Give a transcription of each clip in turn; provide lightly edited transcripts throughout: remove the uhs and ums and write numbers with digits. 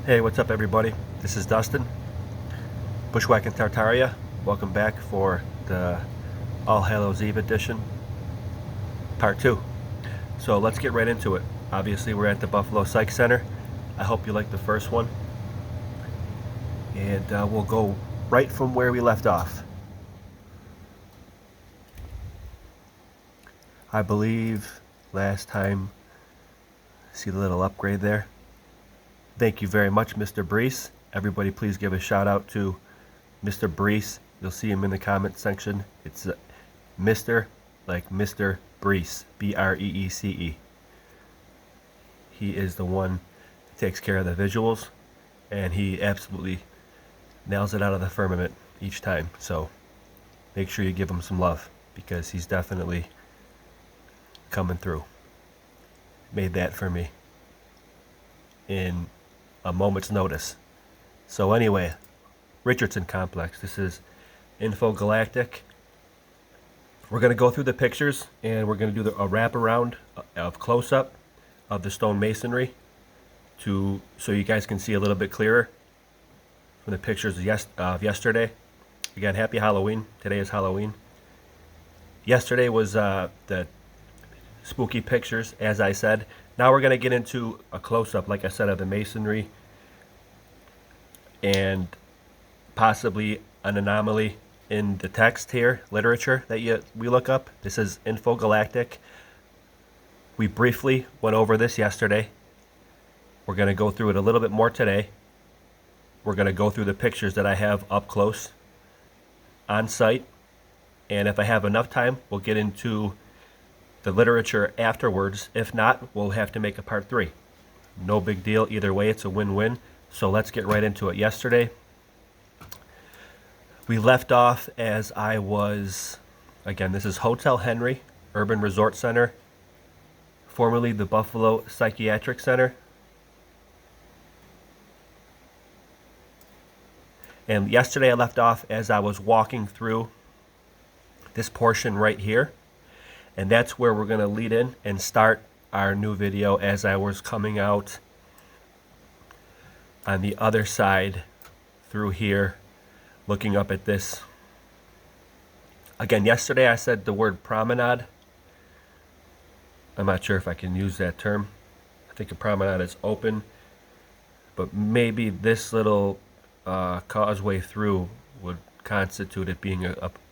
Hey, what's up everybody? This is Dustin, Bushwhacking Tartaria. Welcome back for the All Hallows Eve edition, part 2. So let's get right into it. Obviously we're at the Buffalo Psych Center. I hope you liked the first one. And we'll go right from where we left off. I believe last time, see the little upgrade there? Thank you very much, Mr. Brees. Everybody please give a shout out to Mr. Brees. You'll see him in the comment section. It's Mr. like Mr. Brees, B-R-E-E-C-E. He is the one that takes care of the visuals, and he absolutely nails it out of the firmament each time. So make sure you give him some love, because he's definitely coming through. Made that for me in a moment's notice. So anyway, Richardson complex. This is Info Galactic. We're going to go through the pictures, and we're going to do a wraparound of close-up of the stone masonry so you guys can see a little bit clearer from the pictures of yesterday. Again, happy Halloween. Today is Halloween. Yesterday was the spooky pictures, as I said. Now we're going to get into a close-up, like I said, of the masonry and possibly an anomaly in the text here, literature that we look up. This is Info Galactic. We briefly went over this yesterday. We're going to go through it a little bit more today. We're going to go through the pictures that I have up close on site. And if I have enough time, we'll get into the literature afterwards. If not, we'll have to make a part 3. No big deal. Either way, it's a win-win. So let's get right into it. Yesterday, we left off as I was, again, this is Hotel Henry, Urban Resort Center, formerly the Buffalo Psychiatric Center. And yesterday I left off as I was walking through this portion right here. And that's where we're going to lead in and start our new video as I was coming out on the other side through here, looking up at this. Again, yesterday I said the word promenade. I'm not sure if I can use that term. I think a promenade is open, but maybe this little causeway through would constitute it being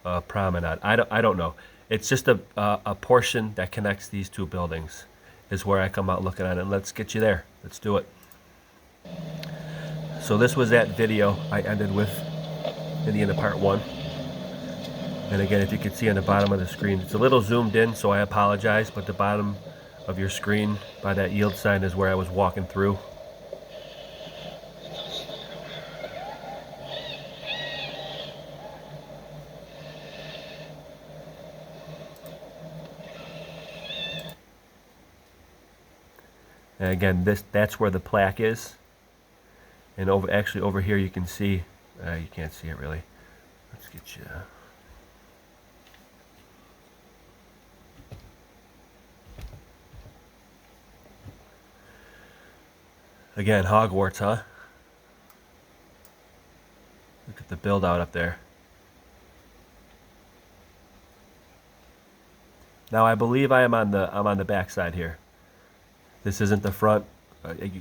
a promenade. I don't know. It's just a portion that connects these two buildings is where I come out looking at it. Let's get you there. Let's do it. So this was that video I ended with in the end of part 1. And again, if you can see on the bottom of the screen, it's a little zoomed in, so I apologize, but the bottom of your screen by that yield sign is where I was walking through. And again, that's where the plaque is. And actually over here you can see, you can't see it really. Let's get you. Again, Hogwarts, huh? Look at the build out up there. Now I believe I'm on the back side here. This isn't the front.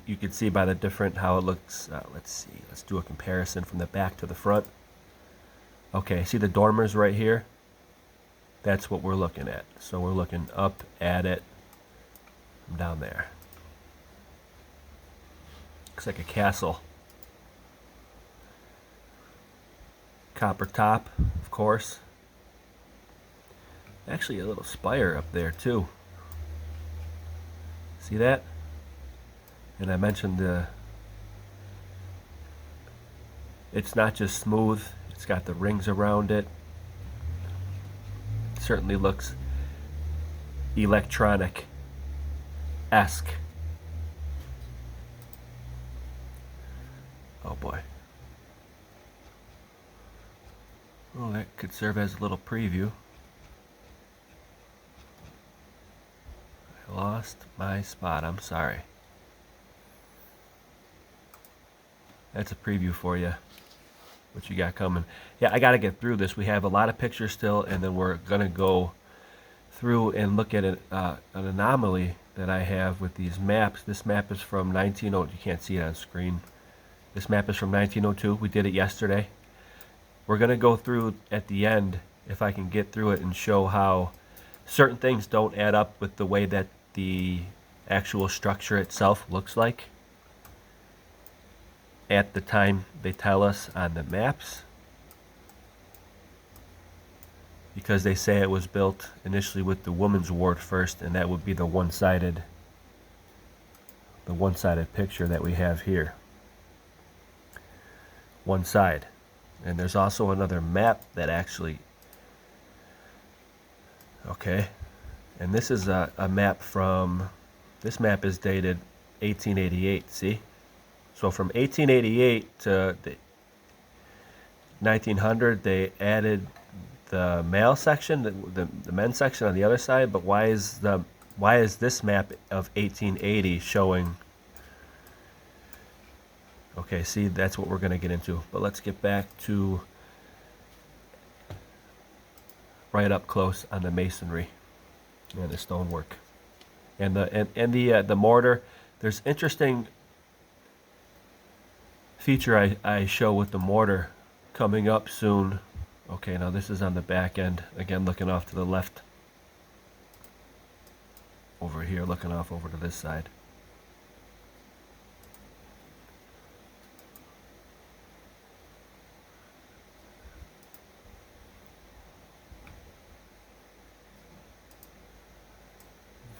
You can see by the different how it looks. Let's see. Let's do a comparison from the back to the front. Okay, see the dormers right here? That's what we're looking at. So we're looking up at it from down there. Looks like a castle. Copper top, of course. Actually a little spire up there too. See that? And I mentioned it's not just smooth, it's got the rings around it. It certainly looks electronic-esque. Oh boy. Well, that could serve as a little preview. I lost my spot, I'm sorry. That's a preview for you, what you got coming. Yeah, I got to get through this. We have a lot of pictures still, and then we're going to go through and look at an anomaly that I have with these maps. This map is from 1902. You can't see it on screen. This map is from 1902. We did it yesterday. We're going to go through at the end, if I can get through it, and show how certain things don't add up with the way that the actual structure itself looks like at the time they tell us on the maps, because they say it was built initially with the woman's ward first, and that would be the one-sided picture that we have here. One side. And there's also another map that actually, okay, and this is a map from, this map is dated 1888, see? So from 1888 to the 1900, they added the male section, the men's section on the other side, but why is this map of 1880 showing? Okay, see, that's what we're going to get into. But let's get back to right up close on the masonry and the stonework and the mortar. There's interesting feature I show with the mortar coming up soon. Okay, now this is on the back end. Again, looking off to the left. Over here, looking off over to this side.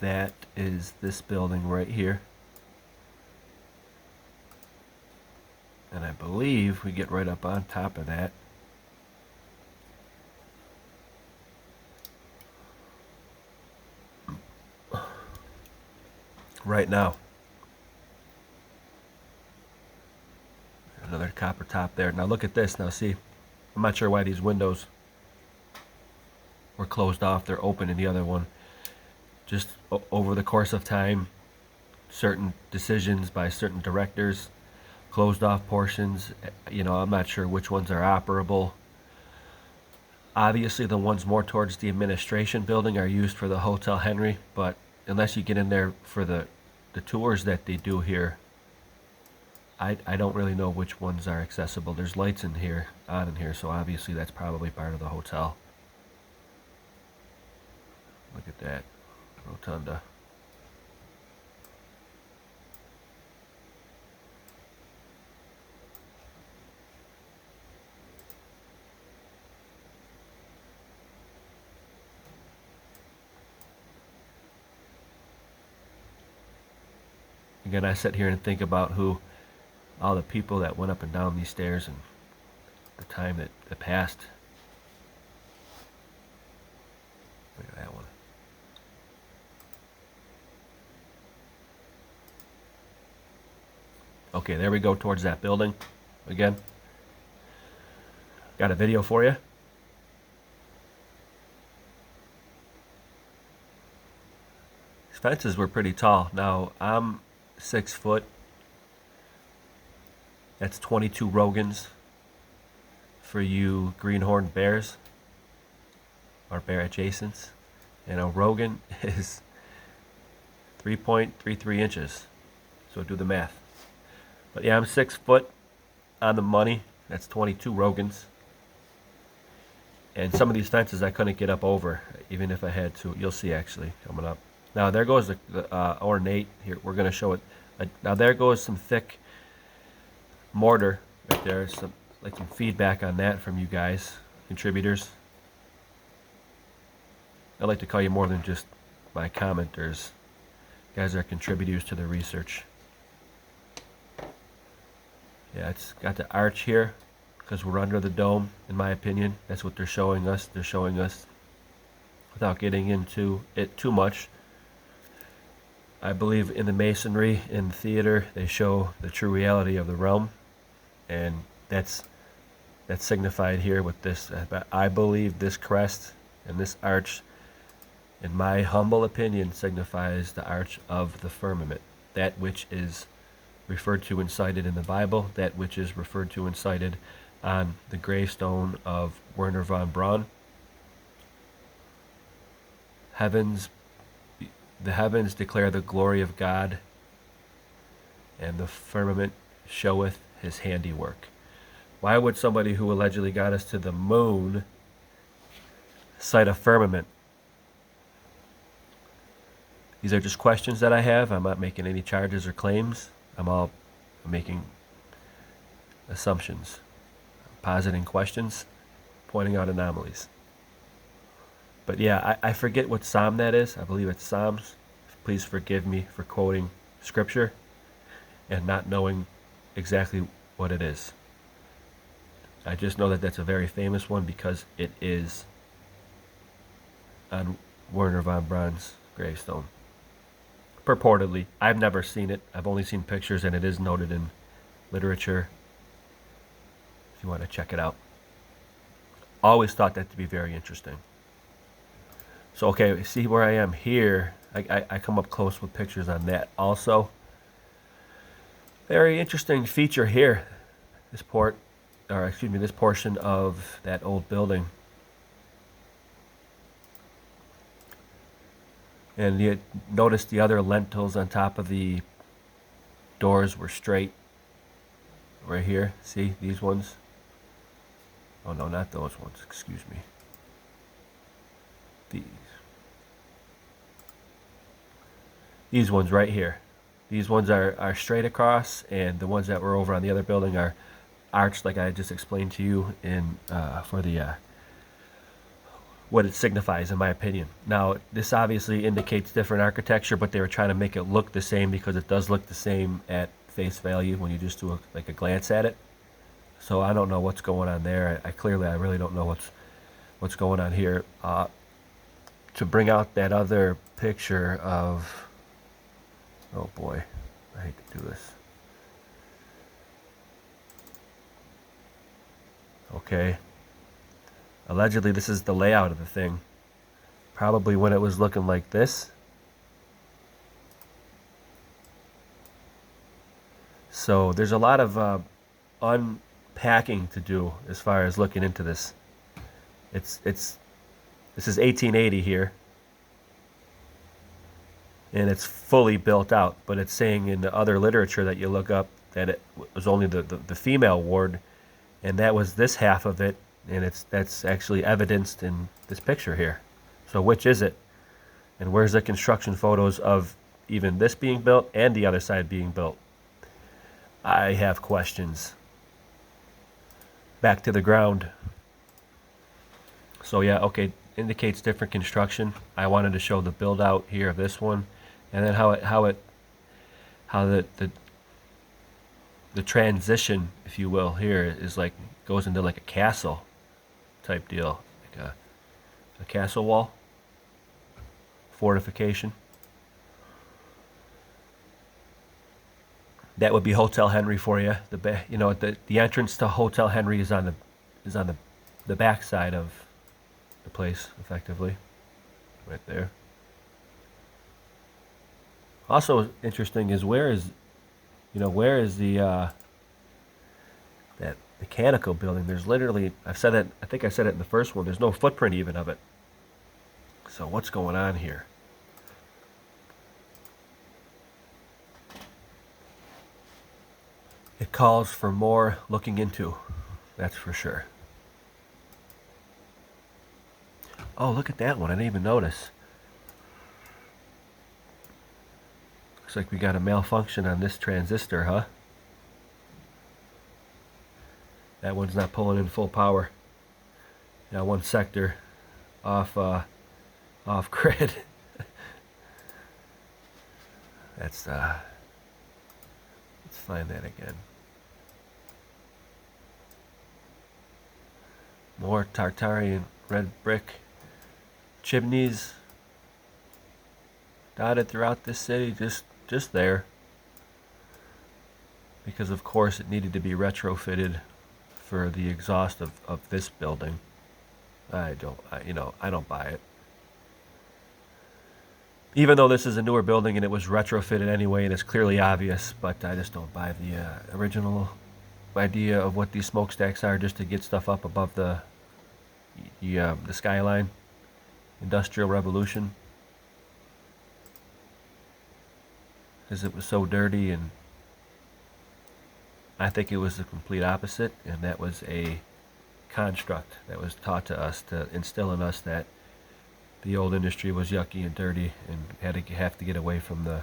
That is this building right here. And I believe we get right up on top of that. Right now. Another copper top there. Now look at this. Now see, I'm not sure why these windows were closed off. They're open in the other one. Just over the course of time, certain decisions by certain directors closed off portions. You know, I'm not sure which ones are operable. Obviously, the ones more towards the administration building are used for the Hotel Henry, but unless you get in there for the tours that they do here, I don't really know which ones are accessible. There's lights in here, on in here, so obviously that's probably part of the hotel. Look at that. Rotunda. Again, I sit here and think about all the people that went up and down these stairs and the time that passed. Look at that one. Okay, there we go towards that building again. Got a video for you. These fences were pretty tall. Now, I'm 6 foot. That's 22 Rogans for you greenhorn bears or bear adjacents. And a Rogan is 3.33 inches. So do the math. But yeah, I'm 6 foot on the money. That's 22 Rogans. And some of these fences I couldn't get up over, even if I had to. You'll see actually coming up. Now there goes the ornate. Here, we're going to show it. Now there goes some thick mortar right there. Some feedback on that from you guys, contributors. I like to call you more than just my commenters. You guys are contributors to the research. Yeah, it's got the arch here because we're under the dome, in my opinion. That's what they're showing us. They're showing us, without getting into it too much, I believe in the masonry, in the theater, they show the true reality of the realm. And that's signified here with this. I believe this crest and this arch, in my humble opinion, signifies the arch of the firmament. That which is referred to and cited in the Bible, that which is referred to and cited on the gravestone of Werner von Braun. The heavens declare the glory of God, and the firmament showeth his handiwork. Why would somebody who allegedly got us to the moon cite a firmament? These are just questions that I have. I'm not making any charges or claims. I'm making assumptions, positing questions, pointing out anomalies. But yeah, I forget what psalm that is. I believe it's Psalms. Please forgive me for quoting scripture and not knowing exactly what it is. I just know that that's a very famous one because it is on Werner von Braun's gravestone. Purportedly. I've never seen it. I've only seen pictures, and it is noted in literature if you want to check it out. Always thought that to be very interesting. So, okay, see where I am here. I come up close with pictures on that also. Very interesting feature here. This portion of that old building. And you notice the other lintels on top of the doors were straight. Right here, see these ones? Oh no, not those ones, excuse me. These ones right here. These ones are straight across, and the ones that were over on the other building are arched, like I just explained to you in for the what it signifies, in my opinion. Now, this obviously indicates different architecture, but they were trying to make it look the same because it does look the same at face value when you just do a glance at it. So I don't know what's going on there. I really don't know what's going on here. To bring out that other picture of, oh boy, I hate to do this. Okay. Allegedly, this is the layout of the thing. Probably when it was looking like this. So there's a lot of unpacking to do as far as looking into this. This is 1880 here, and it's fully built out. But it's saying in the other literature that you look up that it was only the female ward, and that was this half of it. And that's actually evidenced in this picture here. So which is it? And where's the construction photos of even this being built and the other side being built? I have questions. Back to the ground. So yeah, okay, indicates different construction. I wanted to show the build out here of this one, and then how the transition, if you will, here is like goes into like a castle type deal, like a castle wall, fortification. That would be Hotel Henry for you. The entrance to Hotel Henry is on the back side of the place, effectively, right there. Also interesting is where is the that mechanical building? There's literally, I think I said it in the first one, there's no footprint even of it. So what's going on here? It calls for more looking into, that's for sure. Oh, look at that one, I didn't even notice. Looks like we got a malfunction on this transistor, huh? That one's not pulling in full power. Now one sector off grid. Let's find that again. More Tartarian red brick chimneys dotted throughout this city, just there. Because of course it needed to be retrofitted for the exhaust of this building. I don't buy it. Even though this is a newer building and it was retrofitted anyway, and it's clearly obvious, but I just don't buy the original idea of what these smokestacks are, just to get stuff up above the skyline. Industrial Revolution, because it was so dirty, and I think it was the complete opposite, and that was a construct that was taught to us to instill in us that the old industry was yucky and dirty and have to get away from the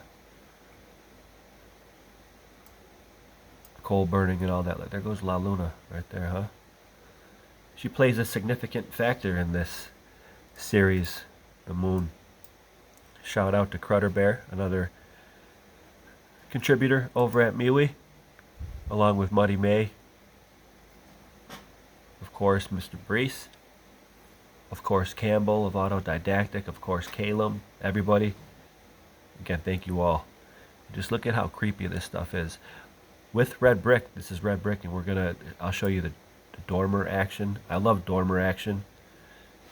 coal burning and all that. Like, there goes La Luna right there, huh? She plays a significant factor in this series, the moon. Shout out to Crutter Bear, another contributor over at MeWe, along with Muddy May, of course Mr. Brees, of course Campbell of Autodidactic, of course Calum, everybody. Again, thank you all. Just look at how creepy this stuff is. With red brick, this is red brick, and I'll show you the dormer action. I love dormer action.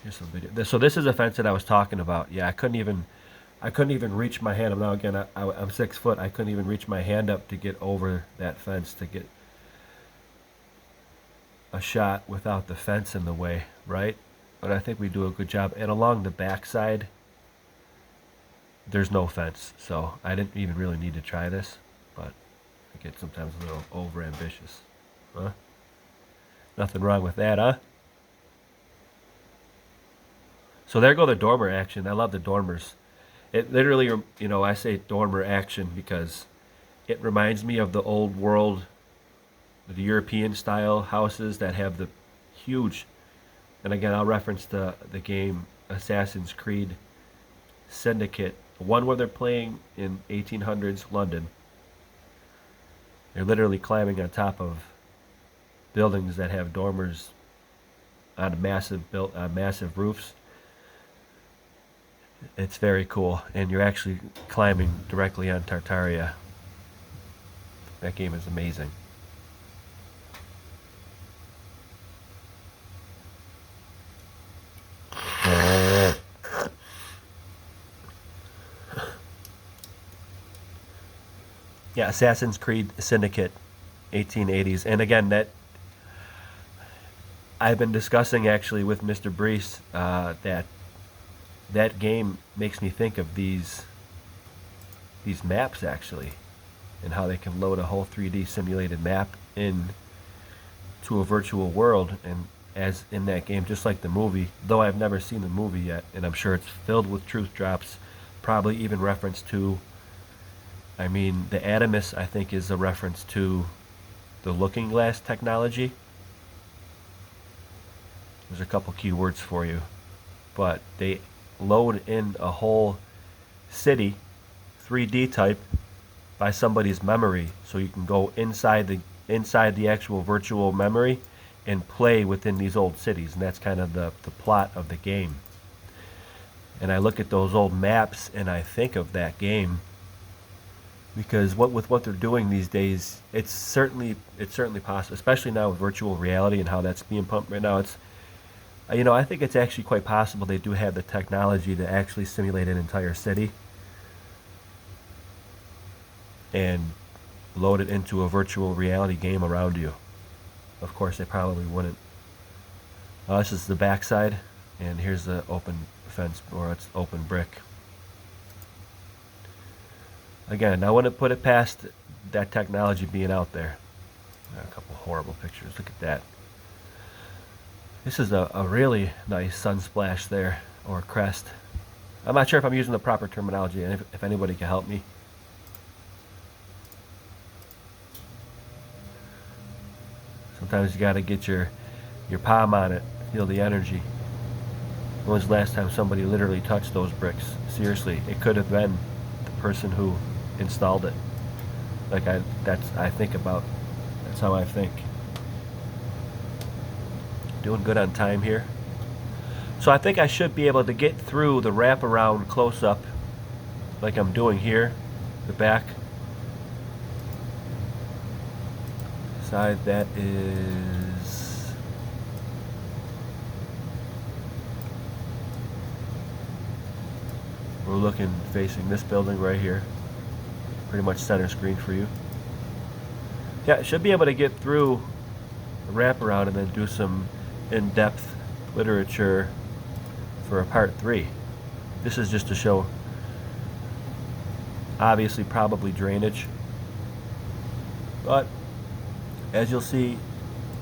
Here's some video. So this is a fence that I was talking about. Yeah, I couldn't even reach my hand. Now again, I'm 6 foot. I couldn't even reach my hand up to get over that fence to get a shot without the fence in the way, right? But I think we do a good job. And along the back side, there's no fence, so I didn't even really need to try this, but I get sometimes a little over ambitious. Huh? Nothing wrong with that, huh? So there go the dormer action. I love the dormers. It literally, I say dormer action because it reminds me of the old world, the European style houses that have the huge, and again, I'll reference the game Assassin's Creed Syndicate, the one where they're playing in 1800s London. They're literally climbing on top of buildings that have dormers on massive roofs. It's very cool, and you're actually climbing directly on Tartaria. That game is amazing. Yeah, Assassin's Creed Syndicate, 1880s. And again, that I've been discussing actually with Mr. Brees that game makes me think of these maps actually, and how they can load a whole 3D simulated map in to a virtual world, and as in that game, just like the movie, though I've never seen the movie yet, and I'm sure it's filled with truth drops, probably even reference to, the Adamus, I think, is a reference to the looking glass technology. There's a couple keywords for you, but they load in a whole city 3D type by somebody's memory, so you can go inside the actual virtual memory and play within these old cities, and that's kind of the plot of the game. And I look at those old maps and I think of that game, because with what they're doing these days, it's certainly possible, especially now with virtual reality and how that's being pumped right now. It's I think it's actually quite possible they do have the technology to actually simulate an entire city and load it into a virtual reality game around you. Of course, they probably wouldn't. This is the backside, and here's the open fence, or it's open brick. Again, I wouldn't put it past that technology being out there. A couple horrible pictures. Look at that. This is a really nice sunsplash there, or crest. I'm not sure if I'm using the proper terminology, and if anybody can help me. Sometimes you got to get your palm on it, feel the energy. When was the last time somebody literally touched those bricks? Seriously, it could have been the person who installed it. That's how I think. Doing good on time here. So I think I should be able to get through the wraparound close-up like I'm doing here, the back. Side, that is we're looking facing this building right here. Pretty much center screen for you. Yeah, should be able to get through the wraparound and then do some in-depth literature for a part 3. This is just to show, obviously, probably drainage. But as you'll see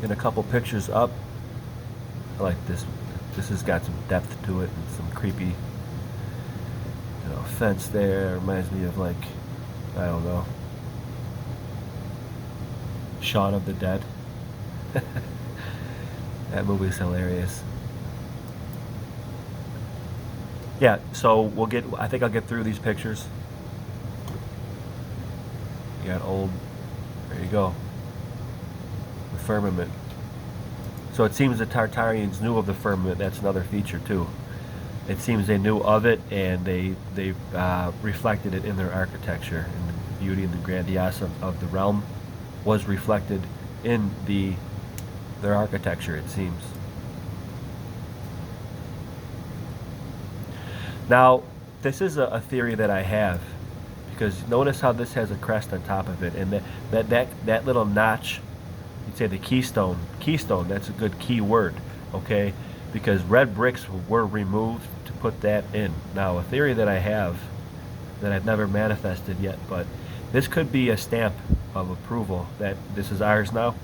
in a couple pictures up, I like this. This has got some depth to it and some creepy, you know, fence there. Reminds me of, like, I don't know, Shaun of the Dead. That movie's hilarious. Yeah, so we'll get, I think I'll get through these pictures. You got old, there you go, the firmament. So it seems the Tartarians knew of the firmament. That's another feature too. It seems they knew of it, and they reflected it in their architecture, and the beauty and the grandiose of the realm was reflected in their architecture, it seems. Now, this is a theory that I have, because notice how this has a crest on top of it, and that little notch, you'd say the keystone, that's a good key word, okay? Because red bricks were removed to put that in. Now, a theory that I have that I've never manifested yet, but this could be a stamp of approval that this is ours now,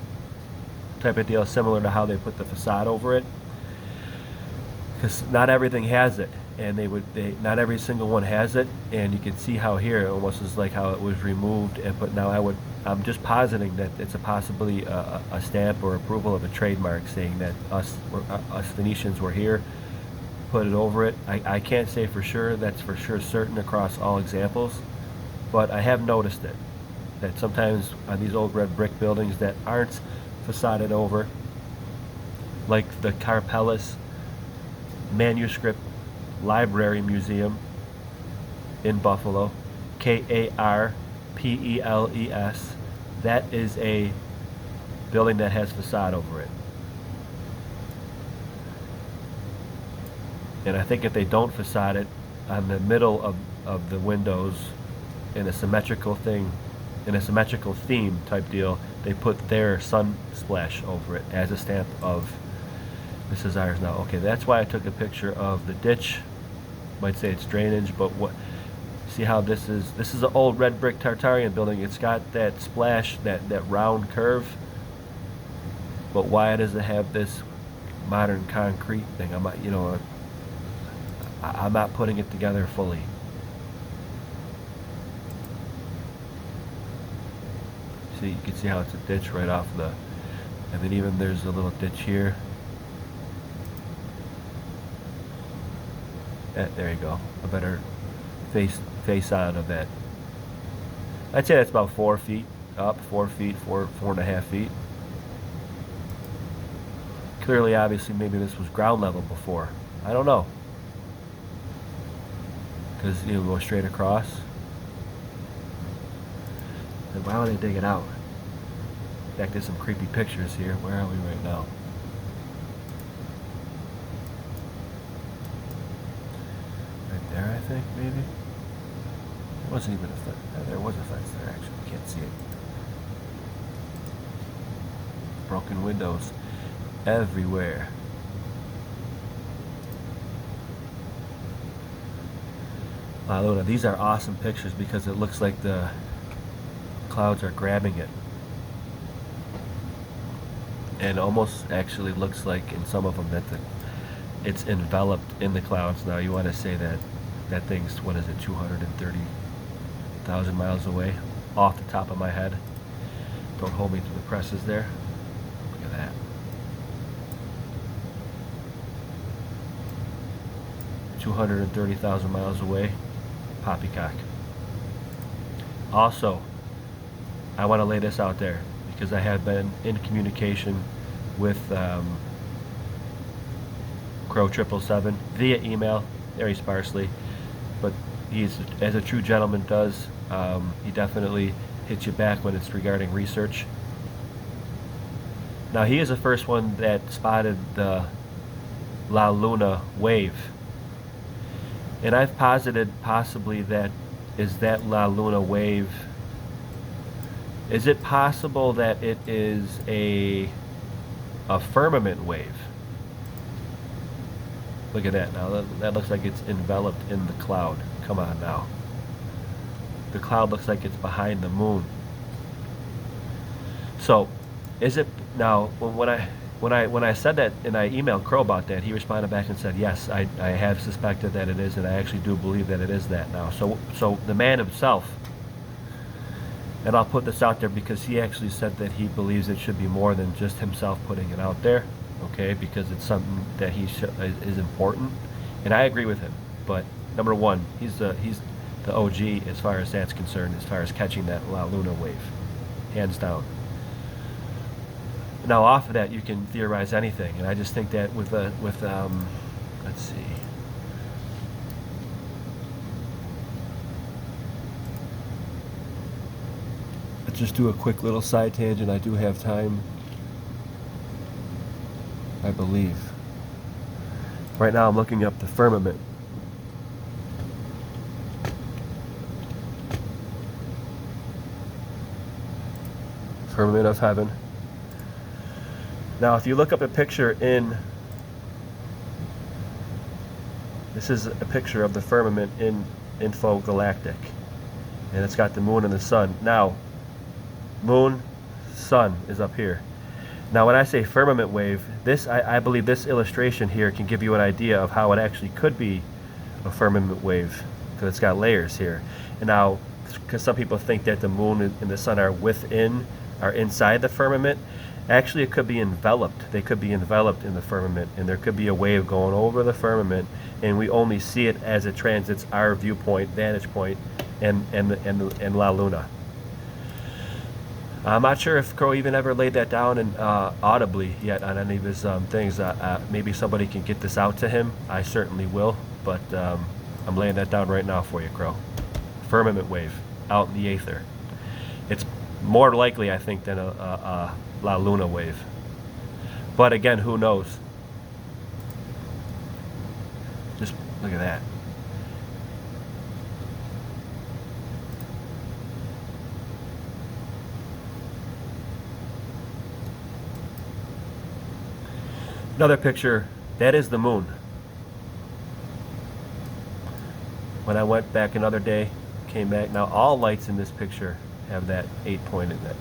type of deal, similar to how they put the facade over it. Because not everything has it, and not every single one has it, and you can see how here it almost is like how it was removed, but now I'm just positing that it's possibly a stamp or approval of a trademark saying that us Phoenicians were here, put it over it. I can't say for sure, that's for sure certain across all examples, but I have noticed it, that sometimes on these old red brick buildings that aren't facaded over, like the Carpelis Manuscript Library Museum in Buffalo, Karpeles, that is a building that has facade over it. And I think if they don't facade it on the middle of the windows in a symmetrical thing, in a symmetrical theme type deal, they put their sun splash over it as a stamp of this is ours now. Okay, that's why I took a picture of the ditch. Might say it's drainage, but what? See how this is an old red brick Tartarian building. It's got that splash, that round curve. But why does it have this modern concrete thing? I'm not, I'm not putting it together fully. See, you can see how it's a ditch right off and then even there's a little ditch here. There you go. A better face on of that. I'd say that's about 4 feet up, 4 feet, 4.5 feet. Clearly, obviously, maybe this was ground level before. I don't know. Because you go straight across. And why would they dig it out? Back to some creepy pictures here. Where are we right now? There, I think, maybe. There wasn't even a fence. There was a fence there, actually. You can't see it. Broken windows everywhere. Wow, Luna, these are awesome pictures because it looks like the clouds are grabbing it. And almost actually looks like in some of them that it's enveloped in the clouds. Now, you want to say that thing's, what is it, 230,000 miles away off the top of my head. Don't hold me to the presses there. Look at that. 230,000 miles away. Poppycock. Also, I want to lay this out there because I have been in communication with Crow 777 via email, very sparsely, but he's, as a true gentleman does, he definitely hits you back when it's regarding research. Now, he is the first one that spotted the La Luna wave, And I've posited possibly that is that La Luna wave. Is it possible that it is a firmament wave? Look at that now. That looks like it's enveloped in the cloud. Come on now. The cloud looks like it's behind the moon. So, is it now? When I said that and I emailed Crow about that, he responded back and said, "Yes, I have suspected that it is, and I actually do believe that it is that now." So the man himself, and I'll put this out there because he actually said that he believes it should be more than just himself putting it out there, okay? Because it's something that is important, and I agree with him. But number one, he's the OG as far as that's concerned, as far as catching that La Luna wave, hands down. Now, off of that, you can theorize anything, and I just think that with let's see. Let's just do a quick little side tangent. I do have time, I believe. Right now, I'm looking up the firmament. Firmament of heaven. Now, if you look up a picture this is a picture of the firmament in Info Galactic, and it's got the moon and the sun. Now, moon, sun is up here. Now, when I say firmament wave, I believe this illustration here can give you an idea of how it actually could be a firmament wave, because it's got layers here. And now, because some people think that the moon and the sun are inside the firmament. Actually, it could be enveloped. They could be enveloped in the firmament, and there could be a wave going over the firmament, and we only see it as it transits our viewpoint, vantage point, and La Luna. I'm not sure if Crow even ever laid that down and audibly yet on any of his things. Maybe somebody can get this out to him. I certainly will, but I'm laying that down right now for you, Crow. Firmament wave out in the aether. It's more likely, I think, than a La Luna wave. But again, who knows? Just look at that. Another picture, that is the moon. When I went back another day, came back. Now all lights in this picture have that 8-point in it.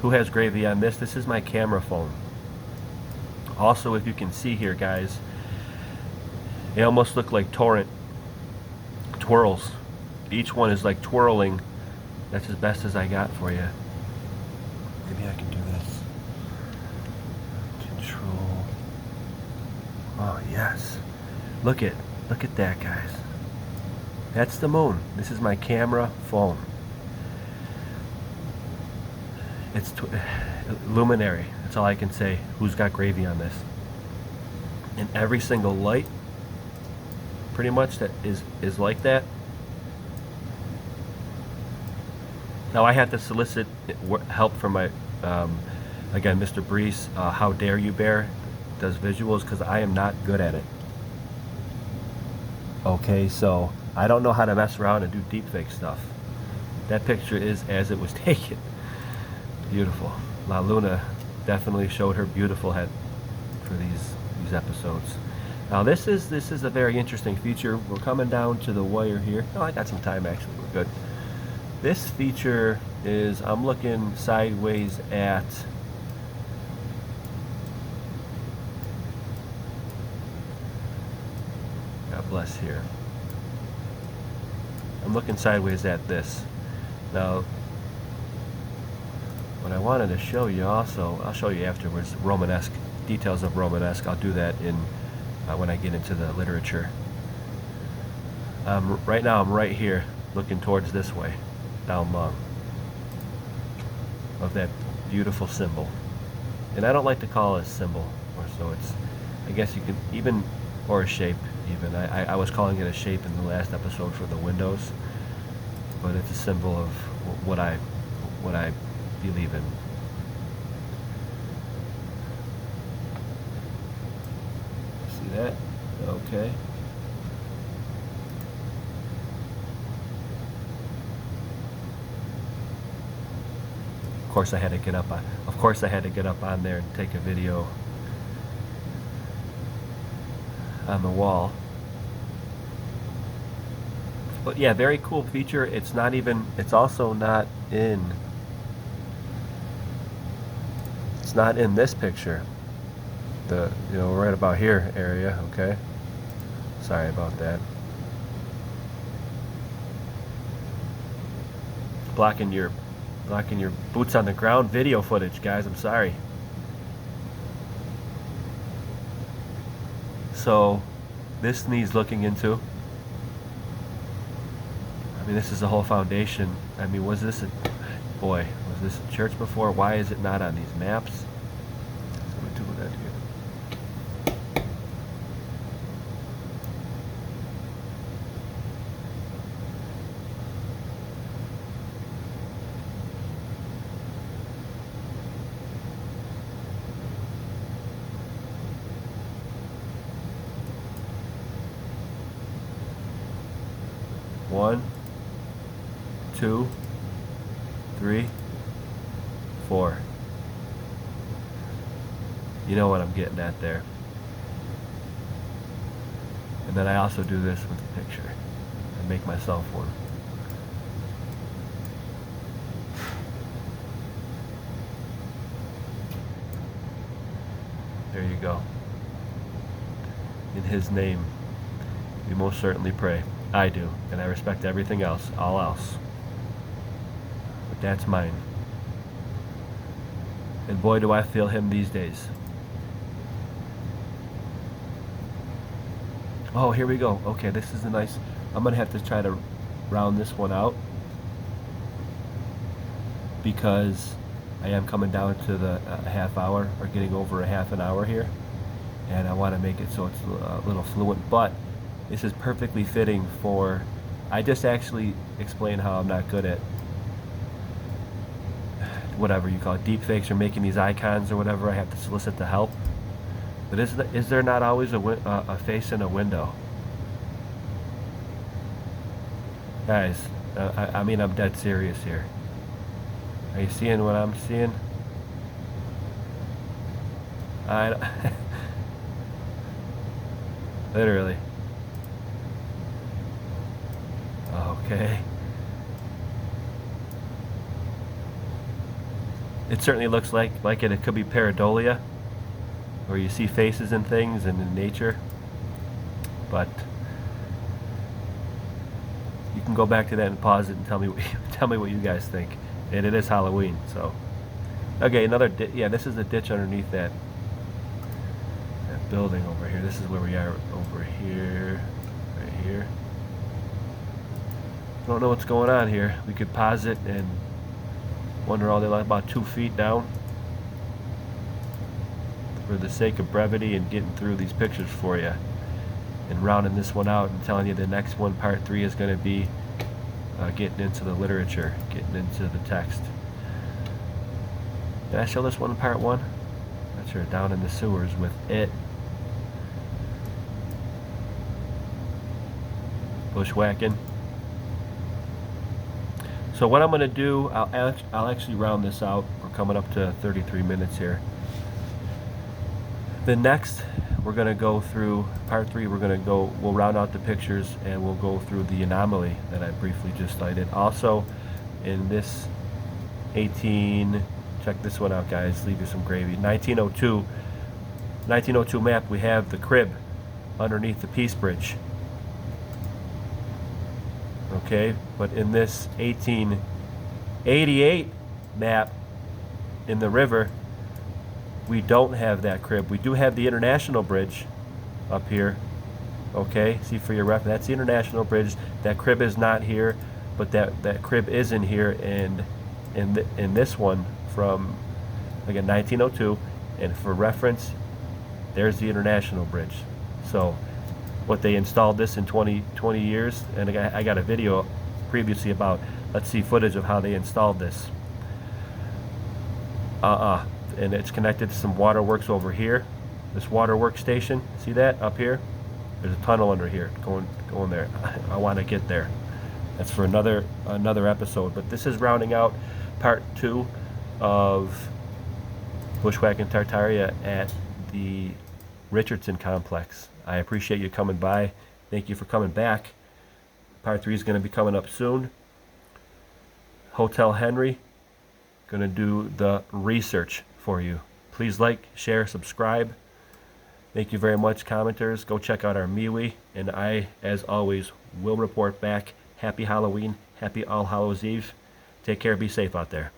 Who has gravy on this? This is my camera phone. Also, if you can see here, guys, they almost look like torrent twirls. Each one is like twirling. That's as best as I got for you. Maybe I can do this. Control. Oh yes. Look at that, guys. That's the moon. This is my camera phone. It's luminary. That's all I can say. Who's got gravy on this? And every single light, pretty much, that is like that. Now I had to solicit help from my, again, Mr. Brees. How Dare You Bear does visuals, because I am not good at it. Okay, so I don't know how to mess around and do deepfake stuff. That picture is as it was taken. Beautiful. La Luna definitely showed her beautiful head for these episodes. Now this is a very interesting feature. We're coming down to the wire here. Oh, I got some time actually. We're good. This feature is, I'm looking sideways at God bless here. I'm looking sideways at this. Now what I wanted to show you also, I'll show you afterwards, Romanesque, details of Romanesque. I'll do that in when I get into the literature. Right now I'm right here looking towards this way, down long, of that beautiful symbol. And I don't like to call it a symbol, or so it's, I guess you can even, or a shape even. I was calling it a shape in the last episode for the windows, but it's a symbol of what I believe in. See that? Okay. course I had to get up on there and take a video on the wall. But yeah, very cool feature. It's also not in this picture. Right about here area, okay? Sorry about that. Blocking your boots on the ground video footage, guys. I'm sorry. So this needs looking into. I mean, this is the whole foundation. I mean, was this a church before? Why is it not on these maps? Let me do that here. One, 2, 3, 4. You know what I'm getting at there. And then I also do this with the picture and make myself one. There you go. In his name, we most certainly pray. I do, and I respect everything else, all else. But that's mine. And boy, do I feel him these days. Oh, here we go. Okay, this is a nice... I'm going to have to try to round this one out, because I am coming down to the half hour, or getting over a half an hour here. And I want to make it so it's a little fluent, but this is perfectly fitting for... I just actually explained how I'm not good at whatever you call it, deep fakes, or making these icons or whatever. I have to solicit the help. But is there not always a face in a window? Guys, I mean, I'm dead serious here. Are you seeing what I'm seeing? Literally. Okay. It certainly looks like it could be pareidolia, where you see faces and things and in nature. But you can go back to that and pause it and tell me what you guys think. And it is Halloween, so. Okay, yeah, this is the ditch underneath that building over here. This is where we are over here, right here. Don't know what's going on here. We could pause it and wonder all they're like about 2 feet down. For the sake of brevity and getting through these pictures for you, and rounding this one out and telling you the next one, part 3, is going to be getting into the literature, getting into the text. Did I show this one in part 1? Not sure. Down in the sewers with it. Bushwhacking. So what I'm going to do, I'll actually round this out. We're coming up to 33 minutes here. The next, we're going to go through part 3. We'll round out the pictures, and we'll go through the anomaly that I briefly just cited. Also, in this check this one out, guys. Leave you some gravy. 1902 map. We have the crib underneath the Peace Bridge. Okay, but in this 1888 map in the river, we don't have that crib. We do have the International Bridge up here. Okay, see, for your reference, that's the International Bridge. That crib is not here, but that crib is in here, and in this one from, again, 1902. And for reference, there's the International Bridge. So what they installed this in 20 years, and I got a video previously about, let's see footage of how they installed this. And it's connected to some waterworks over here. This waterworks station, see that up here? There's a tunnel under here going there. I want to get there. That's for another episode. But this is rounding out part 2 of Bushwhacking Tartaria at the Richardson complex. I appreciate you coming by. Thank you for coming back. Part 3 is going to be coming up soon. Hotel Henry, going to do the research for you. Please like, share, subscribe. Thank you very much, commenters. Go check out our MeWe, and I, as always, will report back. Happy Halloween. Happy All Hallows Eve. Take care. Be safe out there.